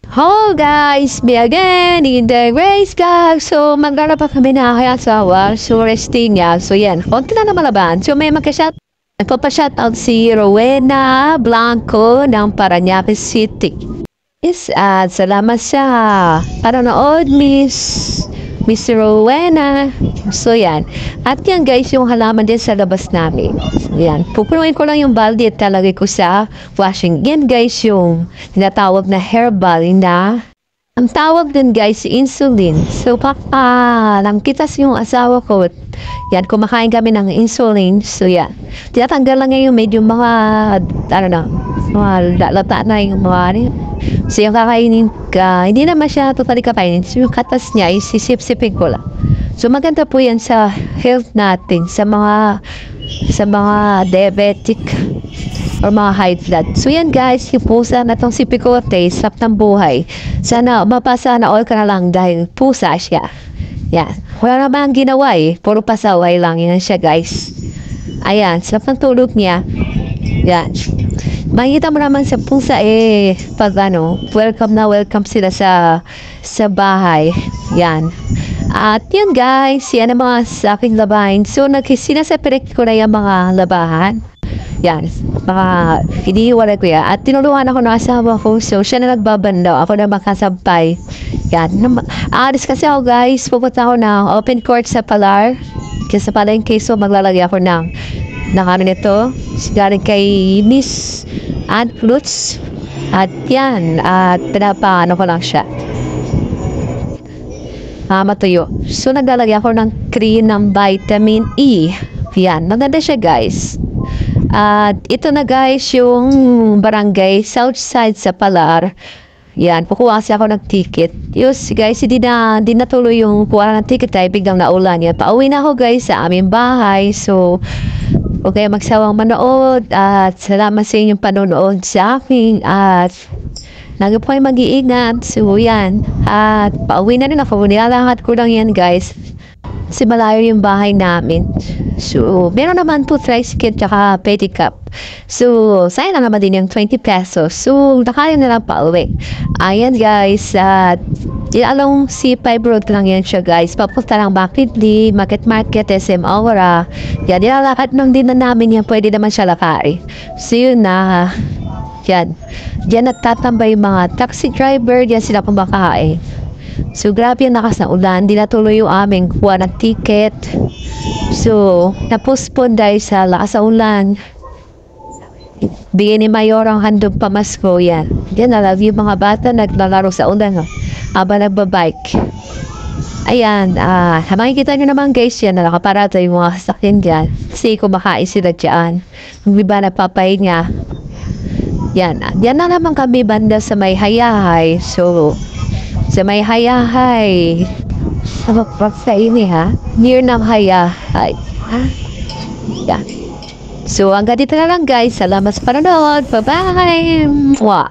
Hello guys, me again in the Grace Vlog. So, maglaro pa kami na kay asawa. So, resting niya. So, yan. Konti na naman laban. So, may nagpapa-shoutout si Rowena Blanco ng Parañaque City. Yes, at salamat sa panonood, Miss Rowena. So, yan. At yan guys, yung halaman din sa labas namin. Yan. Pupunuin ko lang yung balde at talagay ko sa washing. Yan guys, yung tinatawag na herbal na ang tawag din guys, insulin. So, namkitas yung asawa ko. Yan, kumakain kami ng insulin. So, yan. Tinatanggal lang ngayon medyo mga, mga lata na yung mga so, yung kakainin ka, hindi naman siya totally kapainin. So, yung katas niya, isisip-sipin ko lang. So, maganda po yan sa health natin, sa mga diabetic or mga high blood. So, yan guys, yung pusa na itong si Picote, sap ng buhay. Sana, mapasa na all ka na lang dahil pusa siya. Yan. Wala naman ginawa puro pasaway lang yan siya guys. Ayan, sap ng tulog niya. Yan. Makikita mo naman sa pusa pag welcome na welcome sila sa bahay. Yan. At yan guys, yan ang mga sa aking labahin. So, sinaseparate ko na yung mga labahan. Yan, mga hinihiwalay ko yan. At tinulungan ako ng asawa ko. So, siya na nagbabandaw. Ako na makasampay. Yan. Aalis kasi ako guys. Pupunta ako ng open court sa Palar. Kasi sa palengke. So, maglalagay ako ng ano nito. Galing kay Miss Aunt Lutz. At yan. At pinapaano ko lang siya. Matuyo. So, naglalagay ako ng cream ng vitamin E. Yan. Maganda siya guys. At ito na guys yung barangay Southside sa Palar. Yan, kukuha kasi ako ng ticket. Yes guys, hindi natuloy yung kuha ng ticket ay biglang naulan yan. Pauwi na ako guys sa aming bahay. So, okay, magsawang manood. At salamat sa inyong panonood sa akin. At lagi po kayo mag-iingat. So, yan. At pauwi na rin ako. Nilalakad ko lang yan guys. Kasi malayo yung bahay namin. So, meron naman po tricycle tsaka pedicab. So, sayang na naman din yung 20 pesos. So, nakaya na lang pa uwi. Ayan guys, at along C5 road lang yan siya guys. Papunta lang Bacridley, Market, SM Aura. Yan, nilalakad nang din na namin yan. Pwede naman siya lakari. So, yun na. Yan. Diyan nagtatambay yung mga taxi driver. Diyan sila kumakain. So, grabe yung lakas na ulan. Di natuloy yung aming kuha ng ticket. So, na-postpone dahil sa lakas na ulan. Bigyan ni Mayor ang handog pamasko. Yan. Yan, I love you mga bata. Naglalaro sa ulan. Aba nagbabike. Ayan. Makikita nyo naman guys yan. Nakaparata yung mga sasakyan dyan. Kasi kumakain sila dyan. Hindi ba napapahinga? Yan. Yan na naman kami banda sa may hayahay. So, sa may hayahay. Sa ini ha? Near ng hayahay. Ha? Yan. So, hanggang dito na lang guys. Salamat sa panonood. Bye-bye! Mwah!